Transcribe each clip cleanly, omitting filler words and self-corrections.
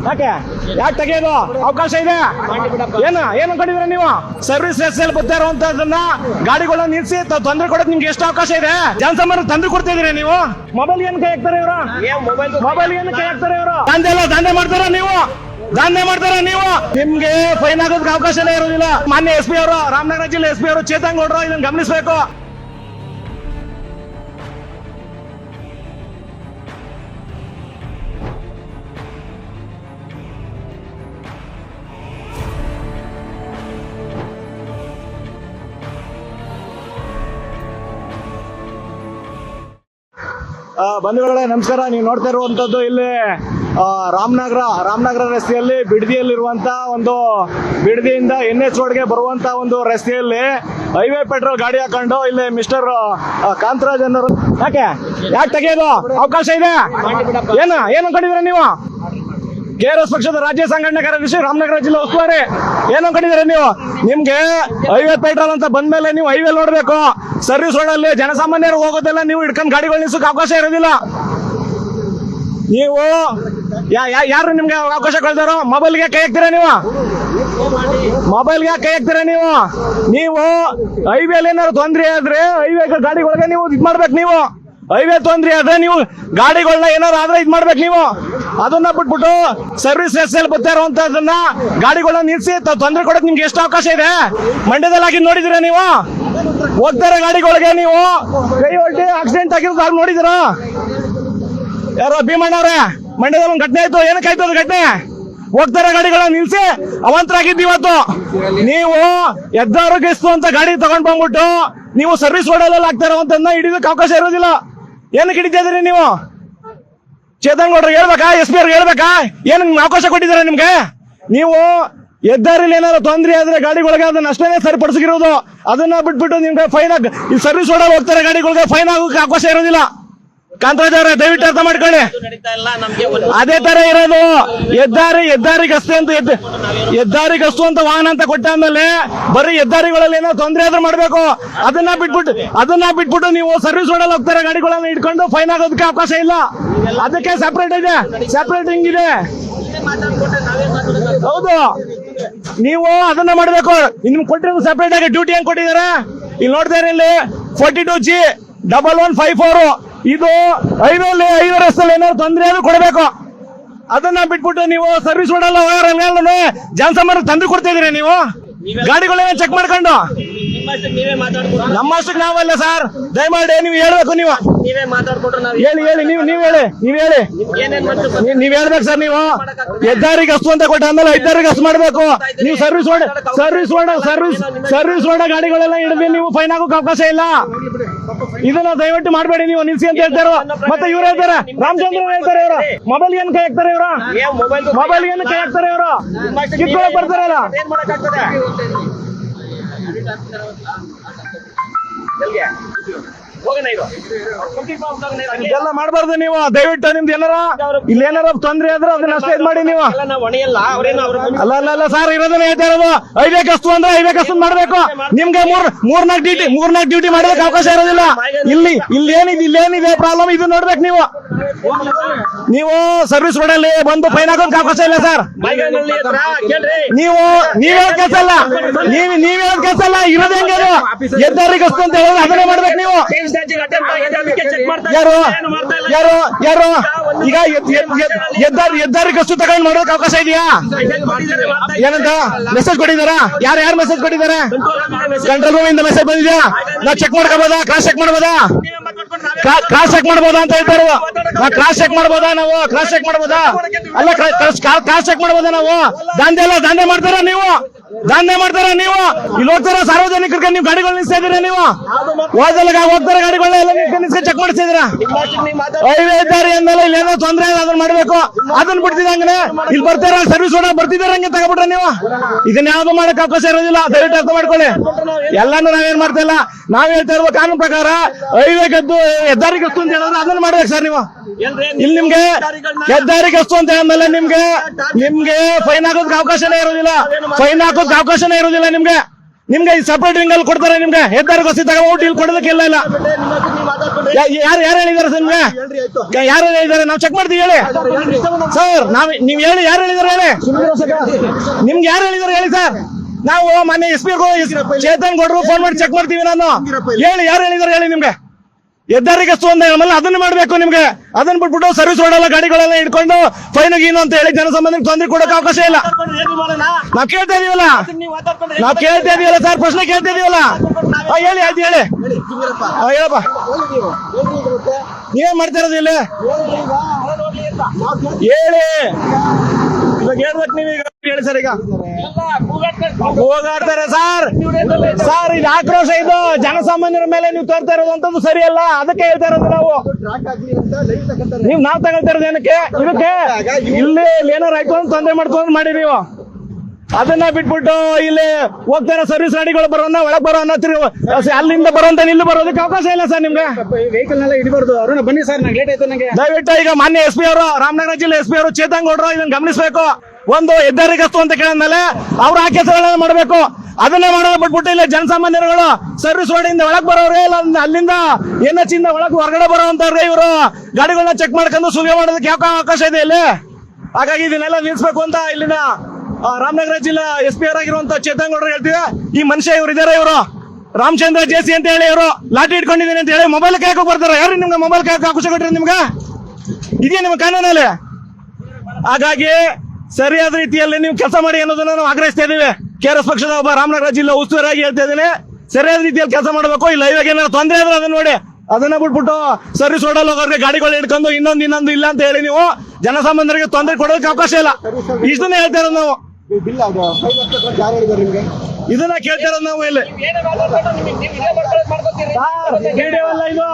ಯಾಕೆ ಯಾಕೆ ತೆಗೆಯೋದು ಅವಕಾಶ ಇದೆ? ಏನು ಕಂಡಿದ್ರೆ ನೀವು ಸರ್ವಿಸ್ ರೆಸ್ಟಲ್ಲಿ ಬರ್ತಾ ಇರುವಂತದನ್ನ ಗಾಡಿಗಳನ್ನ ನಿಲ್ಸಿ ತೊಂದರೆ ಕೊಡೋದು ನಿಮ್ಗೆ ಎಷ್ಟು ಅವಕಾಶ ಇದೆ? ಜನಸಾಮಾನ್ಯ ತಂದು ಕೊಡ್ತಿದ್ದೀರಿ ನೀವು. ಮೊಬೈಲ್ ಏನ್ ಕೈ ಹಾಕ್ತಾರೆ ಇವರು? ಮೊಬೈಲ್ ಏನ್ ಕೈ ಹಾಕ್ತಾರೆ ಇವರು? ದಂಧೆ ಮಾಡ್ತಾರ ನೀವು? ದಂಧೆ ಮಾಡ್ತಾರ ನೀವು? ನಿಮ್ಗೆ ಫೈನ್ ಆಗೋದಕ್ಕೆ ಅವಕಾಶನೇ ಇರೋದಿಲ್ಲ. ಮಾನ್ಯ SP ಅವರು, ರಾಮನಗರ ಜಿಲ್ಲೆ SP ಅವರು ಚೇತನ್ ಗೌಡ್ರು ಇದನ್ನ ಗಮನಿಸಬೇಕು. ಬಂಧುಗಳೇ ನಮಸ್ಕಾರ. ನೀವು ನೋಡ್ತಾ ಇರುವಂತದ್ದು ಇಲ್ಲಿ ರಾಮನಗರ ರಸ್ತೆಯಲ್ಲಿ ಬಿಡದಿಯಲ್ಲಿರುವಂತ ಒಂದು ಬಿಡದಿಯಿಂದ NH ರೋಡ್ಗೆ ಬರುವಂತ ಒಂದು ರಸ್ತೆಯಲ್ಲಿ ಹೈವೇ ಪೆಟ್ರೋಲ್ ಗಾಡಿ ಹಾಕೊಂಡು ಇಲ್ಲಿ ಮಿಸ್ಟರ್ ಕಾಂತರಾಜ್ ಅನ್ನೋರು ಯಾಕೆ ತೆಗೆಯೋದು ಅವಕಾಶ ಇದೆ? ಏನು ಕಂಡಿದ್ರೆ ನೀವು? KRS ಪಕ್ಷದ ರಾಜ್ಯ ಸಂಘಟನಾ ಕಾರ್ಯದರ್ಶಿ, ರಾಮನಗರ ಜಿಲ್ಲಾ ಉಸ್ತುವಾರಿ. ಏನೋ ಕಂಡಿದ್ದೀರಾ ನೀವು? ನಿಮ್ಗೆ ಹೈವೇ ಪೆಟ್ರೋಲ್ ಅಂತ ಬಂದ್ಮೇಲೆ ನೀವು ಹೈವೇ ನೋಡ್ಬೇಕು. ಸರ್ವಿಸ್ ರೋಡಲ್ಲಿ ಜನಸಾಮಾನ್ಯರು ಹೋಗೋದೆಲ್ಲ ನೀವು ಹಿಡ್ಕೊಂಡು ಗಾಡಿಗಳು ನಿಲ್ಸೋಕೆ ಅವಕಾಶ ಇರೋದಿಲ್ಲ. ನೀವು ಯಾರು ನಿಮ್ಗೆ ಅವಕಾಶ ಕೊಡ್ತಾರೋ? ಮೊಬೈಲ್ಗೆ ಕೈ ಹಾಕ್ತೀರಾ ನೀವು? ಮೊಬೈಲ್ಗೆ ಕೈ ಹಾಕ್ತೀರಾ ನೀವು? ನೀವು ಹೈವೇಲಿ ಏನಾದ್ರು ತೊಂದರೆ ಆದ್ರೆ ಹೈವೇ ಗಾಡಿಗಳಿಗೆ ನೀವು ಇದ್ ಮಾಡ್ಬೇಕು. ನೀವು ಹೈವೇ ತೊಂದ್ರೆ ಆದ್ರೆ ನೀವು ಗಾಡಿಗಳನ್ನ ಏನಾದ್ರು ಆದ್ರೆ ಇದ್ ಮಾಡ್ಬೇಕು. ನೀವು ಅದನ್ನ ಬಿಟ್ಬಿಟ್ಟು ಸರ್ವಿಸ್ ರೆಸ್ಟಲ್ಲಿ ಬರ್ತಾ ಇರುವಂತದನ್ನ ಗಾಡಿಗಳನ್ನ ನಿಲ್ಸಿ ತೊಂದರೆ ಕೊಡೋದು ನಿಮ್ಗೆ ಎಷ್ಟು ಅವಕಾಶ ಇದೆ? ಮಂಡ್ಯದಲ್ಲಿ ಆಗಿ ನೋಡಿದಿರಾ ನೀವು? ಹೋಗ್ತಾರೆ ಗಾಡಿಗಳಿಗೆ ನೀವು ಕೈ ಹೊಡ್ಡಿ ಆಕ್ಸಿಡೆಂಟ್ ಆಗಿರೋದು ನೋಡಿದಿರಾ? ಯಾರೋ ಭೀಮಣ್ಣವ್ರೆ, ಮಂಡ್ಯದಲ್ಲಿ ಒಂದು ಘಟನೆ ಆಯ್ತು. ಏನಕ್ಕೆ ಆಯ್ತು ಅದು ಘಟನೆ? ಹೋಗ್ತಾರೆ ಗಾಡಿಗಳನ್ನ ನಿಲ್ಸಿ ಅವಂತರಾಗಿದ್ದು. ಇವತ್ತು ನೀವು ಎದ್ದಾರೋಗ್ಯಸ್ತು ಅಂತ ಗಾಡಿ ತಗೊಂಡ್ ಬಂದ್ಬಿಟ್ಟು ನೀವು ಸರ್ವಿಸ್ ರೋಡಲ್ಲಿ ಆಗ್ತಾ ಇರುವಂತದನ್ನ ಹಿಡಿದಕ್ಕೆ ಅವಕಾಶ ಇರೋದಿಲ್ಲ. ಏನಕ್ಕೆ ಹಿಡಿತಾ ಇದ್ರಿ ನೀವು? ಚೇತನ್ ಗೌಡ್ರಿಗೆ ಹೇಳ್ಬೇಕಾ? SP ಅವ್ರಿಗೆ ಹೇಳ್ಬೇಕಾ? ಏನ್ ಅವಕಾಶ ಕೊಟ್ಟಿದ್ದಾರೆ ನಿಮ್ಗೆ? ನೀವು ಹೆದ್ದಾರಿಲಿ ಏನಾದ್ರು ತೊಂದರೆ ಆದ್ರೆ ಗಾಡಿಗಳಿಗೆ ಅದನ್ನ ಅಷ್ಟೇ ಸರಿಪಡಿಸಿರೋದು. ಅದನ್ನ ಬಿಟ್ಬಿಟ್ಟು ನಿಮ್ಗೆ ಫೈನ್ ಈ ಸರ್ವಿಸ್ ರೋಡಲ್ಲಿ ಹೋಗ್ತಾರೆ ಗಾಡಿಗಳಿಗೆ ಫೈನ್ ಆಗೋಕೆ ಅವಕಾಶ ಇರೋದಿಲ್ಲ. ಕಾಂತರಾಜ್ ಅವರೇ ದಯವಿಟ್ಟು ಅರ್ಥ ಮಾಡ್ಕೊಳ್ಳಿ. ಅದೇ ತರ ಇರೋದು. ಹೆದ್ದಾರಿಗಷ್ಟು ಅಂತ ವಾಹನ ಅಂತ ಕೊಟ್ಟಾದ್ಮೇಲೆ ಬರೀ ಹೆದ್ದಾರಿಗಳಲ್ಲಿ ಏನೋ ತೊಂದರೆ ಆದ್ರೂ ಮಾಡ್ಬೇಕು. ಅದನ್ನ ಬಿಟ್ಬಿಟ್ಟು ನೀವು ಸರ್ವಿಸ್ ರೋಡಲ್ಲಿ ಹೋಗ್ತಾರೆ ಗಾಡಿಗಳನ್ನ ಇಟ್ಕೊಂಡು ಫೈನ್ ಆಗೋದಕ್ಕೆ ಅವಕಾಶ ಇಲ್ಲ. ಅದಕ್ಕೆ ಸೆಪರೇಟ್ ಇದೆ, ಸೆಪರೇಟಿಂಗ್ ಇದೆ. ಹೌದು, ನೀವು ಅದನ್ನ ಮಾಡ್ಬೇಕು. ನಿಮ್ಗೆ ಕೊಟ್ಟಿರೋದು ಸೆಪರೇಟ್ ಆಗಿ ಡ್ಯೂಟಿ ಹೆಂಗ್ ಕೊಟ್ಟಿದ್ದಾರೆ ಇಲ್ಲಿ ನೋಡ್ತಾ ಇಲ್ಲಿ 42G1154. ಇದು ಹೈವೇ ರಸ್ತೆಯಲ್ಲಿ ಏನಾದ್ರು ತೊಂದರೆ ಆದ್ರೂ ಕೊಡಬೇಕು. ಅದನ್ನ ಬಿಟ್ಬಿಟ್ಟು ನೀವು ಸರ್ವಿಸ್ ರೋಡಲ್ಲ ಜನಸಾಮಾನ್ಯ ತಂದು ಕೊಡ್ತಾ ಇದೀರಿ. ನೀವು ಗಾಡಿಗಳನ್ನ ಚೆಕ್ ಮಾಡ್ಕೊಂಡು ನಮ್ಮಷ್ಟಕ್ಕೆ ನಾವಲ್ಲ ಸರ್. ದಯಮಾಡಿ ನೀವು ಹೇಳ್ಬೇಕು. ನೀವು ಹೇಳಿ ನೀವ್ ಹೇಳ್ಬೇಕು ಸರ್. ನೀವು ಹೆದ್ದಾರಿಗೆ ಅಷ್ಟು ಅಂತ ಕೊಟ್ಟ ಆಮೇಲೆ ಹೆದ್ದಾರಿಗೆ ಅಷ್ಟು ಮಾಡ್ಬೇಕು. ನೀವು ಸರ್ವಿಸ್ ರೋಡ್ ಗಾಡಿಗಳೆಲ್ಲ ಹಿಡಿದು ನೀವು ಫೈನ್ ಆಗೋಕೆ ಅವಕಾಶ ಇಲ್ಲ. ಇದನ್ನ ದಯವಿಟ್ಟು ಮಾಡಬೇಡಿ. ನೀವು ನಿಲ್ಸಿ ಅಂತ ಹೇಳ್ತಾರೋ. ಮತ್ತೆ ಇವ್ರು ಹೇಳ್ತಾರೆ, ರಾಮಚಂದ್ರ ಹೇಳ್ತಾರೆ, ಇವರು ಮೊಬೈಲ್ ಏನ್ ಕೈ ಹಾಕ್ತಾರೆ? ಇವರು ಮೊಬೈಲ್ ಏನ್ ಕೈ ಹಾಕ್ತಾರೆ? ಇವರು ಕಿತ್ಕೊಳಕ್ ಬರ್ತಾರಲ್ಲ. ಇದೆಲ್ಲ ಮಾಡಬಾರ್ದು ನೀವು. ದಯವಿಟ್ಟು ನಿಮ್ದು ಏನಾರ ತೊಂದ್ರೆ ಆದ್ರೆ ಅದನ್ನ ಅಷ್ಟೇ ಇದ್ ಮಾಡಿ. ನೀವು ಅಲ್ಲ ಸರ್, ಇರೋದನ್ನ ಹೇಳ್ತಾ ಇರೋದು. ಹೈವೇ ಕಸ್ತು ಅಂದ್ರೆ ಹೈವೇ ಕಸ್ತು ಮಾಡ್ಬೇಕು. ನಿಮ್ಗೆ ಮೂರ್ನಾಲ್ಕು ಡ್ಯೂಟಿ ಮಾಡೋದಕ್ಕೆ ಅವಕಾಶ ಇರೋದಿಲ್ಲ. ಇಲ್ಲೇನಿದೆ ಪ್ರಾಬ್ಲಮ್ ಇದು ನೋಡ್ಬೇಕು. ನೀವು ಸರ್ವಿಸ್ ರೋಡಲ್ಲಿ ಬಂದು ಫೈನ್ ಹಾಕೋದಕ್ಕೆ ಅವಕಾಶ ಇಲ್ಲ ಸರ್. ನೀವ್ ಹೇಳೋದ್ ಕೆಲಸ ಅಲ್ಲ. ಇರೋದು ಹೆಂಗೆ ಅದು? ಹೆದ್ದಾರಿಗೆ ಅಷ್ಟು ಅಂತ ಹೇಳೋದು ಅದನ್ನೇ ಮಾಡ್ಬೇಕು ನೀವು. ಯಾರು ಈಗ ಹೆದ್ದಾರಿ ಕಷ್ಟು ತಗೊಂಡು ಮಾಡೋದಕ್ಕೆ ಅವಕಾಶ ಇದೆಯಾ? ಏನಂತ ಮೆಸೇಜ್ ಕೊಟ್ಟಿದಾರ? ಯಾರು ಮೆಸೇಜ್ ಕೊಟ್ಟಿದ್ದಾರೆ? ಕಂಟ್ರೋಲ್ ರೂಮ್ ಇಂದ ಮೆಸೇಜ್ ಬಂದಿದ್ಯಾ? ನಾವು ಚೆಕ್ ಮಾಡ್ಕೋಬೋದಾ? ಕ್ರಾಸ್ ಚೆಕ್ ಮಾಡ್ಬೋದಾ ಅಂತ ಹೇಳ್ತಾರೆ. ಕ್ರಾಸ್ ಚೆಕ್ ಮಾಡ್ಬೋದಾ? ನಾವು ಕ್ರಾಸ್ ಚೆಕ್ ಮಾಡ್ಬೋದಾ? ಅಲ್ಲ, ಕ್ರಾಸ್ ಚೆಕ್ ಮಾಡ್ಬೋದಾ? ನಾವು ದಂಧೆ ಮಾಡ್ತಾರ ನೀವು? ಇಲ್ಲಿ ಹೋಗ್ತಾರ ಸಾರ್ವಜನಿಕರಿಗೆ ನೀವು ಗಾಡಿಗಳು ನಿಲ್ಸ್ತಾ ಇದೀರಾ? ನೀವು ಹೋಗ್ತಾರೆ ಗಾಡಿಗಳನ್ನ ನಿಲ್ಸ್ಕೊಂಡು ಚೆಕ್ ಮಾಡಿಸ್ತಿದ್ದೀರಾ? ಹೈವೇ ಇದ್ದಾರೆ ಅಂದ್ಮೇಲೆ ಇಲ್ಲಿ ಏನೋ ತೊಂದರೆ ಅದನ್ನ ಮಾಡ್ಬೇಕು. ಅದನ್ನ ಬಿಡ್ತಿದಂಗೆ ಇಲ್ಲಿ ಬರ್ತಾರ ಸರ್ವಿಸ್ ರೋಡ್ ಬರ್ತಿದಾರೆ ಹಂಗೆ ತಗೊಬಿಟ್ರೆ ನೀವು ಇದನ್ನ ಯಾವ್ದು ಮಾಡಕ್ ಅವಕಾಶ ಇರೋದಿಲ್ಲ. ದಯವಿಟ್ಟು ಅರ್ಥ ಮಾಡ್ಕೊಳ್ಳಿ. ಎಲ್ಲಾನು ನಾವೇನ್ ಮಾಡ್ತಾ ಇಲ್ಲ. ನಾವ್ ಹೇಳ್ತಾ ಇರುವ ಕಾನೂನು ಪ್ರಕಾರ ಹೈವೇ ಗದ್ದು ಹೆದ್ದಾರಿ ಗಸ್ತು ಅಂತ ಹೇಳಿದ್ರೆ ಅದನ್ನ ಮಾಡ್ಬೇಕು ಸರ್. ನೀವು ಇಲ್ಲಿ ನಿಮ್ಗೆ ಹೆದ್ದಾರಿ ಗಸ್ತು ಅಂತ ಹೇಳಿದ್ಮೇಲೆ ನಿಮ್ಗೆ ಫೈನ್ ಹಾಕೋದಕ್ಕೆ ಅವಕಾಶನೇ ಇರೋದಿಲ್ಲ. ನಿಮ್ಗೆ ನಿಮ್ಗೆ ಸಪರೇಟ್ ವಿಂಗ್ ಅಲ್ಲಿ ಕೊಡ್ತಾರೆ ನಿಮ್ಗೆ ಹೆದ್ದಾರಿಗೋಸ್ಕರ ತಗೊಂಡು ಇಲ್ಲಿ ಕೊಡೋದಕ್ಕೆಲ್ಲ ಇಲ್ಲ. ಯಾರು ಹೇಳಿದಾರೆ ಸರ್ ನಿಮ್ಗೆ? ಯಾರು ಹೇಳಿದಾರೆ? ನಾವು ಚೆಕ್ ಮಾಡ್ತೀವಿ ಹೇಳಿ ಸರ್. ನೀವ್ ಹೇಳಿ ಯಾರು ಹೇಳಿದಾರೆ ಹೇಳಿ. ನಿಮ್ಗೆ ಯಾರು ಹೇಳಿದಾರೆ ಹೇಳಿ ಸರ್. ನಾವು ಮೊನ್ನೆ SP ಚೇತನ್ ಗೌಡ್ರು ಫೋನ್ ಮಾಡಿ ಚೆಕ್ ಮಾಡ್ತೀವಿ. ನಾನು ಹೇಳಿ ಯಾರು ಹೇಳಿದಾರೆ ಹೇಳಿ. ನಿಮ್ಗೆ ಹೆದ್ದಾರಿಗಸ್ತು ಅಂತ ಆಮೇಲೆ ಅದನ್ನ ಮಾಡ್ಬೇಕು. ನಿಮ್ಗೆ ಅದನ್ನ ಬಿಟ್ಬಿಟ್ಟು ಸರ್ವಿಸ್ ರೋಡ್ ಎಲ್ಲ ಗಾಡಿಗಳೆಲ್ಲ ಇಟ್ಕೊಂಡು ಫೈನ್ ಗೀನು ಅಂತ ಹೇಳಿ ಜನಸಾಮಾನ್ಯರಿಗೆ ತೊಂದರೆ ಕೊಡೋಕೆ ಅವಕಾಶ ಇಲ್ಲ. ನಾವ್ ಕೇಳ್ತಾ ಇದೀವಲ್ಲ ಸರ್, ಪ್ರಶ್ನೆ ಕೇಳ್ತಾ ಇದೀವಲ್ಲ. ಹೇಳಿ ಆಯ್ತು ಹೇಳಿ. ಹೇಳಪ್ಪ, ನೀವೇನ್ ಮಾಡ್ತಾ ಇರೋದು ಇಲ್ಲಿ ಹೇಳಿ. ಇವಾಗ ಹೇಳ್ಬೇಕು ನೀವೀಗ ಹೇಳಿ ಸರ್. ಈಗ ಹೋಗಾಡ್ತಾರೆ ಸರ್. ಇದು ಆಕ್ರೋಶ, ಇದು ಜನಸಾಮಾನ್ಯರ ಮೇಲೆ ನೀವು ತೋರ್ತಾ ಇರೋದು ಅಂತದ್ದು ಸರಿಯಲ್ಲ. ಅದಕ್ಕೆ ಹೇಳ್ತಾ ಇರೋದು ನಾವು ತಗೊಳ್ತಾ ಇರೋದು ಏನಕ್ಕೆ ಇದಕ್ಕೆ. ಇಲ್ಲಿ ಏನಾರು ಆಯ್ತು ಅಂತ ತೊಂದರೆ ಮಾಡ್ಕೊಂಡು ಮಾಡಿ ನೀವು ಅದನ್ನ ಬಿಟ್ಬಿಟ್ಟು ಇಲ್ಲಿ ಹೋಗ್ತಾ ಇರೋ ಸರ್ವಿಸ್ ಗಾಡಿಗಳು ಬರೋನ್ನ ಒಳಗ್ ಬರೋ ಅಲ್ಲಿಂದ ಬರುವಂತ ಇಲ್ಲಿ ಬರೋದಕ್ಕೆ ಅವಕಾಶ ಇಲ್ಲ ಸರ್. ನಿಮ್ಗೆ ವೆಹಿಕಲ್ ನೆಲ್ಲ ಹಿಡಿಬಾರ್ದು. ಅವ್ರನ್ನ ಬನ್ನಿ ಸರ್, ನಂಗೆ ಲೇಟ್ ಆಯ್ತು. ನಂಗೆ ದಯವಿಟ್ಟು ಈಗ ಮಾನ್ಯ SP ಅವರು, ರಾಮನಗರ ಜಿಲ್ಲೆ SP ಅವರು ಚೇತನ್ ಗೌಡ್ರು ಇದನ್ನ ಗಮನಿಸಬೇಕು. ಒಂದು ಹೆದ್ದಾರಿಗಸ್ತು ಅಂತ ಕೇಳಿದ್ಮೇಲೆ ಅವ್ರು ಆ ಕೆಲಸಗಳನ್ನ ಮಾಡಬೇಕು. ಅದನ್ನೇ ಮಾಡೋದು ಬಿಟ್ಬಿಟ್ಟು ಇಲ್ಲ ಜನಸಾಮಾನ್ಯರುಗಳು ಸರ್ವಿಸ್ ರೋಡ್ ಇಂದ ಒಳಗ್ ಬರೋರೇ ಇಲ್ಲ, ಅಲ್ಲಿಂದ NH ಇಂದ ಒಳಗ್ ಹೊರಗಡೆ ಬರೋವಂತವ್ರೆ ಇವರು ಗಾಡಿಗಳನ್ನ ಚೆಕ್ ಮಾಡ್ಕೊಂಡು ಸುಲಿಗೆ ಮಾಡೋದಕ್ಕೆ ಯಾವ ಅವಕಾಶ ಇದೆ ಇಲ್ಲಿ. ಹಾಗಾಗಿ ಇದನ್ನೆಲ್ಲ ನಿಲ್ಸ್ಬೇಕು ಅಂತ ಇಲ್ಲಿನ ರಾಮನಗರ ಜಿಲ್ಲಾ SP ಅವರಾಗಿರುವಂತ ಚೇತನ್ ಗೌಡ್ರು ಹೇಳ್ತೀವಿ. ಈ ಮನುಷ್ಯ ಇವರು ಇದಾರೆ, ಇವರು ರಾಮಚಂದ್ರ JC ಅಂತ ಹೇಳಿ ಇವರು ಲಾಠಿ ಇಟ್ಕೊಂಡಿದ್ದೀನಿ ಅಂತ ಹೇಳಿ ಮೊಬೈಲ್ ಕಾಯಕ್ ಬರ್ತಾರೆ. ಯಾರು ನಿಮ್ಗೆ ಮೊಬೈಲ್ ಕಾಯಕ್ ಅವಕಾಶ ಕೊಟ್ರಿ? ನಿಮ್ಗೆ ಇದೆಯಾ ನಿಮ್ಮ ಕಾನೂನಲ್ಲಿ? ಹಾಗಾಗಿ ಸರಿಯಾದ ರೀತಿಯಲ್ಲಿ ನೀವು ಕೆಲಸ ಮಾಡಿ ಅನ್ನೋದನ್ನ ನಾವು ಆಗ್ರಹಿಸ್ತಾ ಇದೀವಿ. KRS ಪಕ್ಷದ ಒಬ್ಬ ರಾಮನಗರ ಜಿಲ್ಲಾ ಉಸ್ತುವಾರಿಯಾಗಿ ಹೇಳ್ತಾ ಇದ್ದೀನಿ, ಸರಿಯಾದ ರೀತಿಯಲ್ಲಿ ಕೆಲಸ ಮಾಡಬೇಕು. ಇಲ್ಲ ಇವಾಗ ಏನಾದ್ರು ತೊಂದರೆ ಆದ್ರೆ ಅದನ್ನ ನೋಡಿ, ಅದನ್ನ ಬಿಟ್ಬಿಟ್ಟು ಸರ್ವಿಸ್ ರೋಡಲ್ಲಿ ಹೋಗೋರಿಗೆ ಗಾಡಿಗಳು ಹಿಡ್ಕೊಂಡು ಇನ್ನೊಂದು ಇಲ್ಲ ಅಂತ ಹೇಳಿ ನೀವು ಜನಸಾಮಾನ್ಯರಿಗೆ ತೊಂದರೆ ಕೊಡೋದಕ್ಕೆ ಅವಕಾಶ ಇಲ್ಲ. ಇಷ್ಟನ್ನ ಹೇಳ್ತಾ ಇರೋದು ನಾವು. ಇದನ್ನ ಕೇಳ್ತಾ ಇರೋದು ನಾವು ಇಲ್ಲಿ. ವಿಡಿಯೋ ಅಲ್ಲ ಇದು.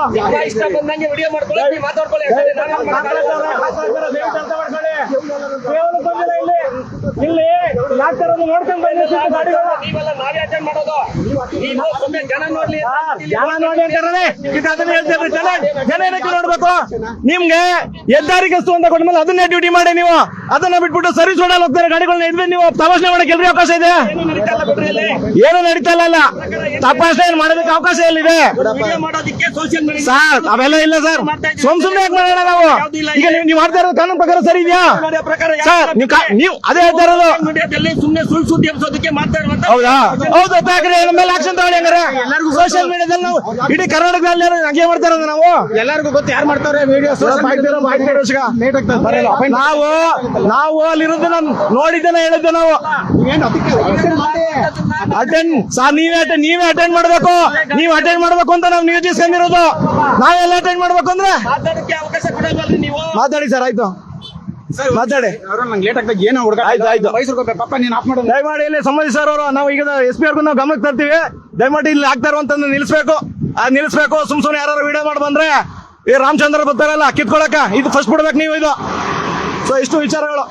ಇಲ್ಲಿ ಯಾಕಂದ್ರೆ ನೋಡ್ಕೊಂಡು ಬಂದ್ರೆ ಜನ ಏನಕ್ಕೆ ನೋಡ್ಬೇಕು? ನಿಮ್ಗೆ ಹೆದ್ದಾರಿಗಸ್ತು ಅಂತ ಕೊಟ್ಮೇಲೆ ಅದನ್ನೇ ಡ್ಯೂಟಿ ಮಾಡಿ ನೀವು ಅದನ್ನ ಬಿಟ್ಬಿಟ್ಟು ಸರ್ವಿಸ್ ರೋಡಲ್ಲಿ ಹೋಗ್ತಾರೆ ಗಾಡಿಗಳನ್ನ ಹಿಡಿದ್ರೆ ನೀವು ತಪಾಸಣೆ ಮಾಡಕ್ಕೆ ಎಲ್ರಿ ಅವಕಾಶ ಇದೆ? ಏನು ನಡೀತಾ ಇಲ್ಲ. ತಪಾಸಣೆ ಮಾಡೋದಕ್ಕೆ ಅವಕಾಶ ಎಲ್ಲಿದೆ ಸರ್? ಅವೆಲ್ಲ ಇಲ್ಲ ಸರ್. ಸುಮ್ನೆ ಯಾಕೆ ಮಾಡೋಣ ನಾವು? ಈಗ ನೀವು ಮಾಡ್ತಾ ಇರೋದು ಕಾನೂನು ಪ್ರಕಾರ ಸರಿ ಇದೆಯಾ ಸರ್? ನೀವು ಅದೇ ಹೇಳ್ತಾ ಇರೋದು. ಸುಮ್ಮನೆ ಸುಳ್ಳು ಸುದ್ದಿ ಎಬ್ಸೋದಕ್ಕೆ ಮಾತಾಡುವಂತ. ಹೌದಾ? ಹೌದು. ಮೇಲೆ ಆಕ್ಷನ್ ತಗೊಳ್ಳಿ. ಹಂಗಾರೆ ಸೋಷಿಯಲ್ ಮೀಡಿಯಾದಲ್ಲಿ ನಾವು ಇಡೀ ಕರ್ನಾಟಕದಲ್ಲಿ ಹಂಗೆ ಮಾಡ್ತಾ ಇರೋದು ನಾವು. ಎಲ್ಲರಿಗೂ ಗೊತ್ತು ಯಾರು ಮಾಡ್ತಾರೆ ವಿಡಿಯೋ. ನಾವು ಅಲ್ಲಿರೋದು ನಾನು ನೋಡಿದ್ದೇನೆ, ಹೇಳಿದ್ದೆ ನಾವು. ನೀವೇ ಅಟೆಂಡ್ ಮಾಡ್ಬೇಕು. ನೀವು ಅಟೆಂಡ್ ಮಾಡ್ಬೇಕು ಅಂತ ನಾವು ನಿಯೋಜಿಸ್ಕೊಂಡಿರೋದು. ನಾವೆಲ್ಲ ಅಟೆಂಡ್ ಮಾಡ್ಬೇಕು ಅಂದ್ರೆ ಅವಕಾಶ ಕೊಡಲ್ವಲ್ರಿ ನೀವು? ಮಾತಾಡಿ ಸರ್. ಆಯ್ತು ಮಾತಾಡಿ. ನಂಗೆ ಲೇಟ್ ಆಗ್ತದೆ. ಏನೋ ಹುಡುಗ ಆಯ್ತು ಮೈಸೂರು ಪಾಪ ನೀನು ಆಫ್ ಮಾಡೋದು. ದಯಮಾಡಿ ಇಲ್ಲಿ ಸಂಬಂಧಿಸಿ ಸರ್ ಅವರು ನಾವು ಈಗ SP ಅವ್ರಿಗೂ ನಾವು ಗಮನಕ್ಕೆ ತರ್ತೀವಿ. ದಯಮಾಡಿ ಇಲ್ಲಿ ಆಗ್ತಾ ಇರುವಂತಂದು ನಿಲ್ಲಿಸ್ಬೇಕು. ಸುಮ್ನೆ ಯಾರು ವಿಡಿಯೋ ಮಾಡಿ ಬಂದ್ರೆ ಈ ರಾಮಚಂದ್ರ ಬರ್ತಾರಲ್ಲ ಕಿತ್ಕೊಳಕ, ಇದು ಫಸ್ಟ್ ಬಿಡ್ಬೇಕು ನೀವು. ಇದು ಸೊ ಇಷ್ಟು ವಿಚಾರಗಳು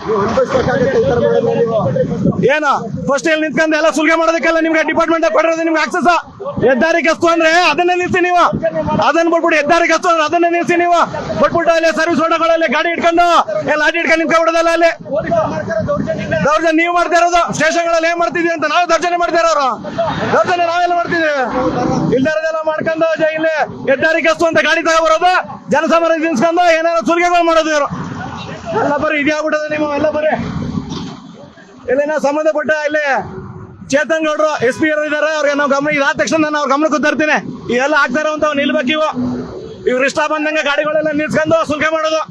ಏನು ಫಸ್ಟ್ ಇಲ್ಲಿ ನಿಂತ್ಕೊಂಡು ಎಲ್ಲ ಸುಲಿಗೆ ಮಾಡೋದಕ್ಕೆಲ್ಲ ನಿಮ್ಗೆ ಡಿಪಾರ್ಟ್ಮೆಂಟ್ ಕೊಟ್ಟಿರೋದು ನಿಮ್ಗೆ ಆಕ್ಸೆಸ್. ಹೆದ್ದಾರಿಗಸ್ತು ಅಂದ್ರೆ ಅದನ್ನೇ ನಿಲ್ಸಿ ನೀವು. ಅದನ್ನ ಬಿಟ್ಬಿಟ್ಟು ಹೆದ್ದಾರಿಗಸ್ತು ಅಂದ್ರೆ ಅದನ್ನೇ ನಿಲ್ಸಿ ನೀವು. ಬಿಟ್ಬಿಟ್ಟು ಅಲ್ಲಿ ಸರ್ವಿಸ್ ರೋಡ್ಗಳಲ್ಲಿ ಗಾಡಿ ಇಟ್ಕೊಂಡು ಲಾಠಿ ಇಟ್ಕೊಂಡು ನಿಂತ್ಕೊಂಡ್ಬಿಡೋದಲ್ಲ. ಅಲ್ಲಿ ದೌರ್ಜನ್ಯ ನೀವು ಮಾಡ್ತಾ ಇರೋದು. ಸ್ಟೇಷನ್ಗಳಲ್ಲಿ ಏನ್ ಮಾಡ್ತಿದ್ವಿ ಅಂತ ನಾವು ದೌರ್ಜನ್ಯ ಮಾಡ್ತಾ ಇರೋರು. ದೌರ್ಜನ್ಯ ನಾವೆಲ್ಲ ಮಾಡ್ತಿದ್ವಿ. ಇಲ್ದಾರದೆಲ್ಲ ಮಾಡ್ಕೊಂಡು ಇಲ್ಲಿ ಹೆದ್ದಾರಿಗಸ್ತು ಅಂತ ಗಾಡಿ ತಗೊಬರೋದು, ಜನಸಾಮಾನ್ಯ ನಿಲ್ಸ್ಕೊಂಡು ಏನಾದ್ರು ಸುಲಿಗೆಗಳು ಮಾಡೋದು ಇವರು ಎಲ್ಲ ಬರೀ ಇದ್ಯಾಗ್ಬಿಟ್ಟದ. ನೀವು ಎಲ್ಲ ಬರೀ ಇಲ್ಲಿನ ಸಂಬಂಧಪಟ್ಟ ಇಲ್ಲಿ ಚೇತನ್ ಗೌಡ್ರು SP ಅವರು ಇದಾರೆ. ಅವ್ರಿಗೆ ನಾವು ಗಮನ ಇದಾದ ತಕ್ಷಣ ನಾನು ಅವ್ರ ಗಮನಕ್ಕೆ ತರ್ತೀನಿ. ಇವೆಲ್ಲ ಆಗ್ತಾ ಇರೋಂತ ನಿಲ್ಬೇಕು. ಇವ್ರು ಇಷ್ಟ ಬಂದಂಗೆ ಗಾಡಿಗಳೆಲ್ಲ ನಿಲ್ಸ್ಕೊಂಡು ಸುಲ್ಕೆ ಮಾಡೋದು.